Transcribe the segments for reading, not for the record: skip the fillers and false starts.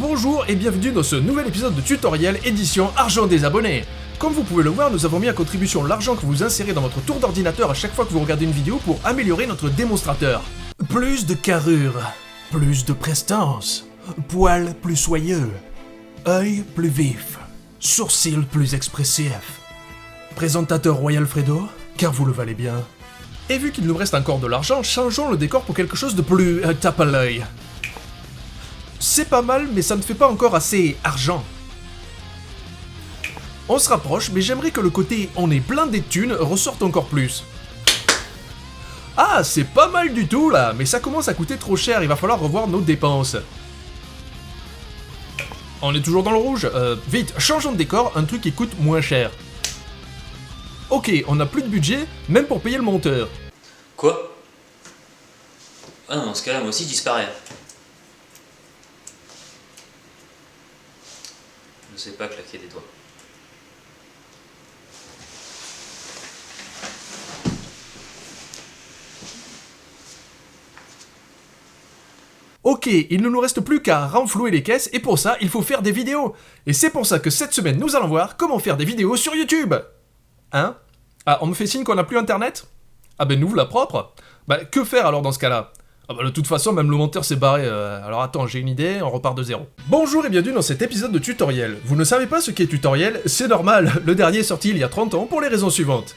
Bonjour et bienvenue dans ce nouvel épisode de tutoriel édition argent des abonnés. Comme vous pouvez le voir, nous avons mis à contribution l'argent que vous insérez dans votre tour d'ordinateur à chaque fois que vous regardez une vidéo pour améliorer notre démonstrateur. Plus de carrure, plus de prestance, poils plus soyeux, œil plus vif, sourcils plus expressifs. Présentateur Royal Fredo, car vous le valez bien. Et vu qu'il nous reste encore de l'argent, changeons le décor pour quelque chose de plus tape à l'œil. C'est pas mal, mais ça ne fait pas encore assez argent. On se rapproche, mais j'aimerais que le côté « on est plein des thunes » ressorte encore plus. Ah, c'est pas mal du tout là, mais ça commence à coûter trop cher, il va falloir revoir nos dépenses. On est toujours dans le rouge. Vite, changeons de décor, un truc qui coûte moins cher. Ok, on n'a plus de budget, même pour payer le monteur. Quoi? Ah non, dans ce cas-là, moi aussi, je disparais. Je sais pas claquer des doigts. Ok, il ne nous reste plus qu'à renflouer les caisses, et pour ça, il faut faire des vidéos. Et c'est pour ça que cette semaine, nous allons voir comment faire des vidéos sur YouTube. Hein? Ah, on me fait signe qu'on n'a plus internet? Ah ben nous voilà propre. Bah que faire alors dans ce cas-là? Ah bah de toute façon même le monteur s'est barré, alors attends, j'ai une idée, on repart de zéro. Bonjour et bienvenue dans cet épisode de tutoriel. Vous ne savez pas ce qu'est tutoriel? C'est normal, le dernier est sorti il y a 30 ans pour les raisons suivantes.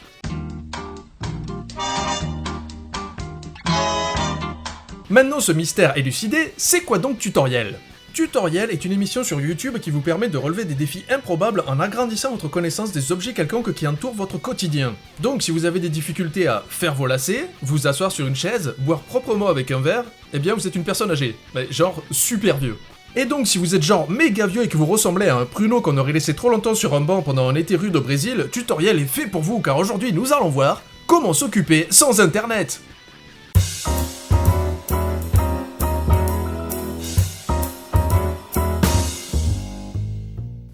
Maintenant ce mystère élucidé, c'est quoi donc tutoriel? Tutoriel est une émission sur YouTube qui vous permet de relever des défis improbables en agrandissant votre connaissance des objets quelconques qui entourent votre quotidien. Donc si vous avez des difficultés à faire vos lacets, vous asseoir sur une chaise, boire proprement avec un verre, eh bien vous êtes une personne âgée, mais genre super vieux. Et donc si vous êtes genre méga vieux et que vous ressemblez à un pruneau qu'on aurait laissé trop longtemps sur un banc pendant un été rude au Brésil, Tutoriel est fait pour vous car aujourd'hui nous allons voir comment s'occuper sans internet.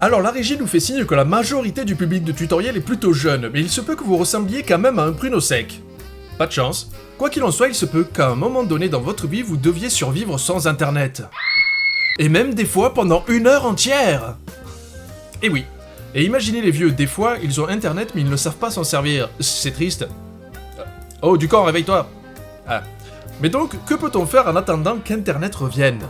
Alors la régie nous fait signe que la majorité du public de tutoriel est plutôt jeune, mais il se peut que vous ressembliez quand même à un pruneau sec. Pas de chance. Quoi qu'il en soit, il se peut qu'à un moment donné dans votre vie, vous deviez survivre sans internet. Et même des fois pendant 1 heure entière. Et oui. Et imaginez les vieux, des fois ils ont internet mais ils ne savent pas s'en servir. C'est triste. Oh du corps, réveille-toi. Ah. Mais donc, que peut-on faire en attendant qu'internet revienne ?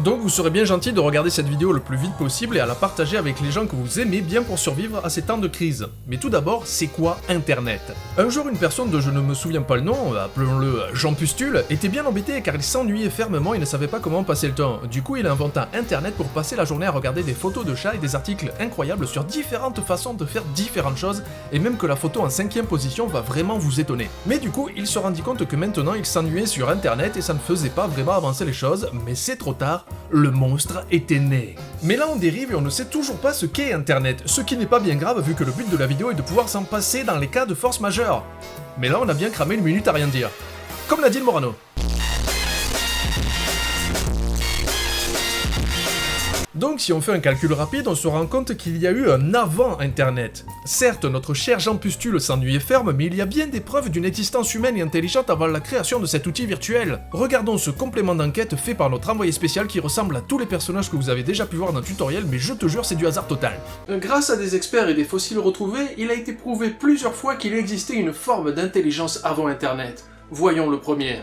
Donc vous serez bien gentil de regarder cette vidéo le plus vite possible et à la partager avec les gens que vous aimez bien pour survivre à ces temps de crise. Mais tout d'abord, c'est quoi Internet? Un jour, une personne dont je ne me souviens pas le nom, appelons-le Jean Pustule, était bien embêté car il s'ennuyait fermement et ne savait pas comment passer le temps. Du coup, il inventa Internet pour passer la journée à regarder des photos de chats et des articles incroyables sur différentes façons de faire différentes choses et même que la photo en 5e position va vraiment vous étonner. Mais du coup, il se rendit compte que maintenant, il s'ennuyait sur Internet et ça ne faisait pas vraiment avancer les choses, mais c'est trop tard. Le monstre était né. Mais là on dérive et on ne sait toujours pas ce qu'est Internet, ce qui n'est pas bien grave vu que le but de la vidéo est de pouvoir s'en passer dans les cas de force majeure. Mais là on a bien cramé une minute à rien dire. Comme l'a dit le Morano. Donc si on fait un calcul rapide, on se rend compte qu'il y a eu un avant Internet. Certes, notre cher Jean Pustule s'ennuyait ferme, mais il y a bien des preuves d'une existence humaine et intelligente avant la création de cet outil virtuel. Regardons ce complément d'enquête fait par notre envoyé spécial qui ressemble à tous les personnages que vous avez déjà pu voir dans le tutoriel, mais je te jure c'est du hasard total. Grâce à des experts et des fossiles retrouvés, il a été prouvé plusieurs fois qu'il existait une forme d'intelligence avant Internet. Voyons le premier.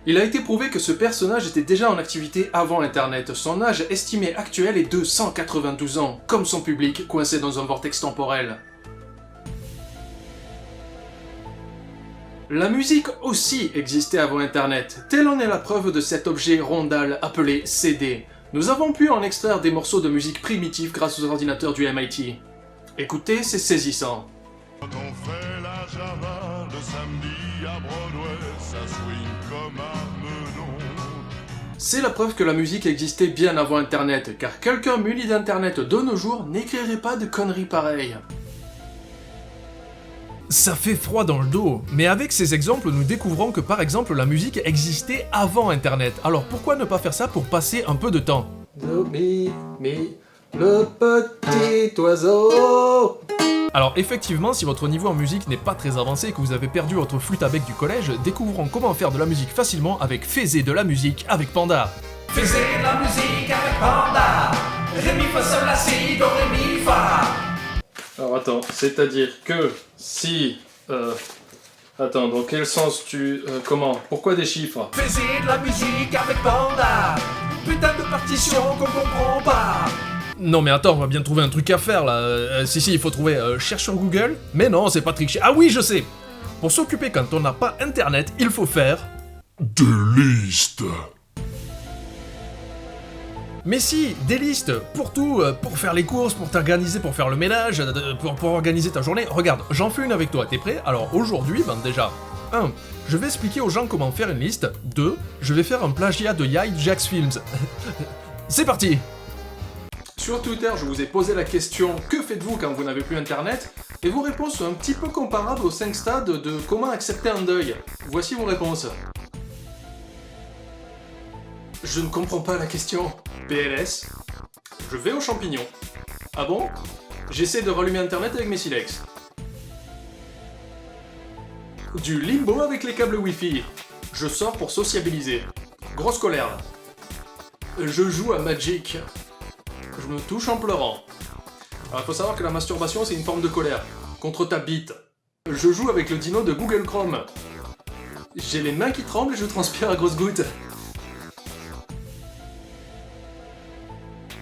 Il a été prouvé que ce personnage était déjà en activité avant Internet. Son âge estimé actuel est de 192 ans, comme son public coincé dans un vortex temporel. La musique aussi existait avant Internet. Telle en est la preuve de cet objet rondal appelé CD. Nous avons pu en extraire des morceaux de musique primitifs grâce aux ordinateurs du MIT. Écoutez, c'est saisissant. Quand on fait la Java le samedi à Broadway, ça swing comme un menon. C'est la preuve que la musique existait bien avant Internet, car quelqu'un muni d'Internet de nos jours n'écrirait pas de conneries pareilles. Ça fait froid dans le dos, mais avec ces exemples, nous découvrons que par exemple la musique existait avant Internet. Alors pourquoi ne pas faire ça pour passer un peu de temps? Do, mi, le petit oiseau. Alors effectivement, si votre niveau en musique n'est pas très avancé et que vous avez perdu votre flûte à bec du collège, découvrons comment faire de la musique facilement avec Faisez de la musique avec Panda. Faisez de la musique avec Panda. Ré, mi, fa, sol, la, si, do, ré, mi, fa. Alors attends, c'est-à-dire que si... Attends, dans quel sens tu... comment? Pourquoi des chiffres? Faisez de la musique avec Panda. Putain de partition qu'on comprend pas. Non mais attends, on va bien trouver un truc à faire là. Si, il faut trouver cherche sur Google. Mais non, c'est pas tricher. Ah oui, je sais. Pour s'occuper quand on n'a pas internet, il faut faire... Des listes. Mais si, des listes, pour tout, pour faire les courses, pour t'organiser, pour faire le ménage, pour organiser ta journée. Regarde, j'en fais une avec toi, t'es prêt? Alors aujourd'hui, déjà, 1. Je vais expliquer aux gens comment faire une liste. 2. Je vais faire un plagiat de Yai Jax Films. C'est parti! Sur Twitter, je vous ai posé la question « Que faites-vous quand vous n'avez plus internet ?» Et vos réponses sont un petit peu comparables aux 5 stades de comment accepter un deuil. Voici vos réponses. Je ne comprends pas la question. PLS. Je vais aux champignons. Ah bon? J'essaie de rallumer internet avec mes silex. Du limbo avec les câbles Wi-Fi. Je sors pour sociabiliser. Grosse colère. Je joue à Magic. Je me touche en pleurant. Alors, faut savoir que la masturbation, c'est une forme de colère. Contre ta bite. Je joue avec le dino de Google Chrome. J'ai les mains qui tremblent et je transpire à grosses gouttes.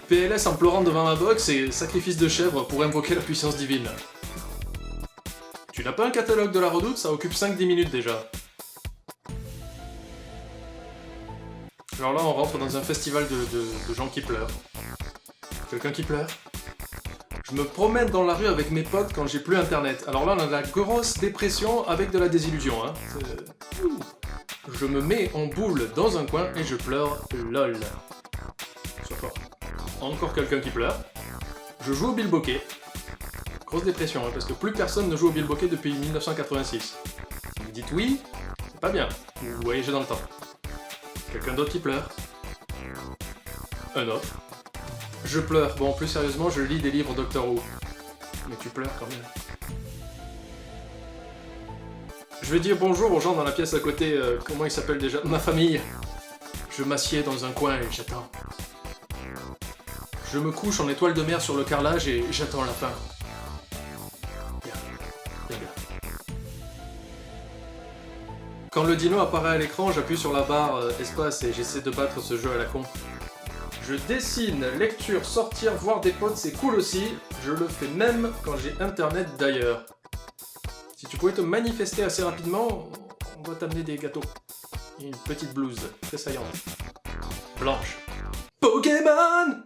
PLS en pleurant devant ma box et sacrifice de chèvre pour invoquer la puissance divine. Tu n'as pas un catalogue de la Redoute? Ça occupe 5-10 minutes déjà. Alors là, on rentre dans un festival de gens qui pleurent. Quelqu'un qui pleure? Je me promène dans la rue avec mes potes quand j'ai plus internet. Alors là, on a de la grosse dépression avec de la désillusion. Hein. Je me mets en boule dans un coin et je pleure lol. Sois fort. Encore quelqu'un qui pleure. Je joue au bilboquet. Grosse dépression, hein, parce que plus personne ne joue au bilboquet depuis 1986. Si vous dites oui, c'est pas bien. Vous voyagez dans le temps. Quelqu'un d'autre qui pleure. Un autre. Je pleure. Bon, plus sérieusement, je lis des livres Doctor Who. Mais tu pleures quand même. Je vais dire bonjour aux gens dans la pièce à côté. Comment ils s'appellent déjà? Ma famille. Je m'assieds dans un coin et j'attends. Je me couche en étoile de mer sur le carrelage et j'attends la fin. Bien. Bien, bien. Quand le dino apparaît à l'écran, j'appuie sur la barre espace et j'essaie de battre ce jeu à la con. Je dessine, lecture, sortir, voir des potes, c'est cool aussi. Je le fais même quand j'ai internet d'ailleurs. Si tu pouvais te manifester assez rapidement, on va t'amener des gâteaux. Et une petite blouse, très saillante. Blanche. Pokémon!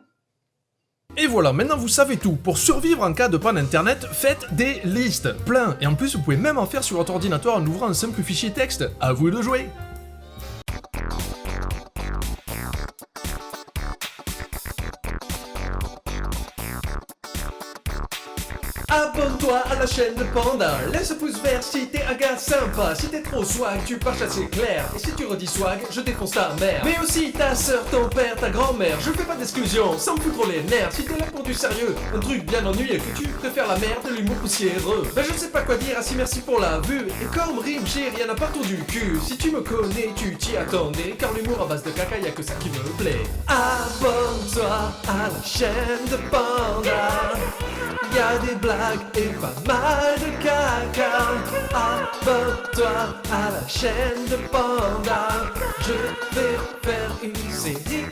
Et voilà, maintenant vous savez tout. Pour survivre en cas de panne internet, faites des listes, plein. Et en plus, vous pouvez même en faire sur votre ordinateur en ouvrant un simple fichier texte. À vous de jouer. Abonne-toi à la chaîne de Panda. Laisse un pouce vert si t'es un gars sympa. Si t'es trop swag, tu pars chasser clair. Et si tu redis swag, je défonce ta mère. Mais aussi ta soeur, ton père, ta grand-mère. Je fais pas d'exclusion, ça me fout trop les nerfs. Si t'es là pour du sérieux, un truc bien ennuyeux, que tu préfères la merde, l'humour poussiéreux. Ben je sais pas quoi dire, assez merci pour la vue. Et comme rime, j'ai rien à partout du cul. Si tu me connais, tu t'y attendais. Car l'humour à base de caca, y'a que ça qui me plaît. Abonne-toi à la chaîne de Panda. Y'a des blagues et pas mal de caca. Abonne-toi à la chaîne de Panda. Je vais faire une série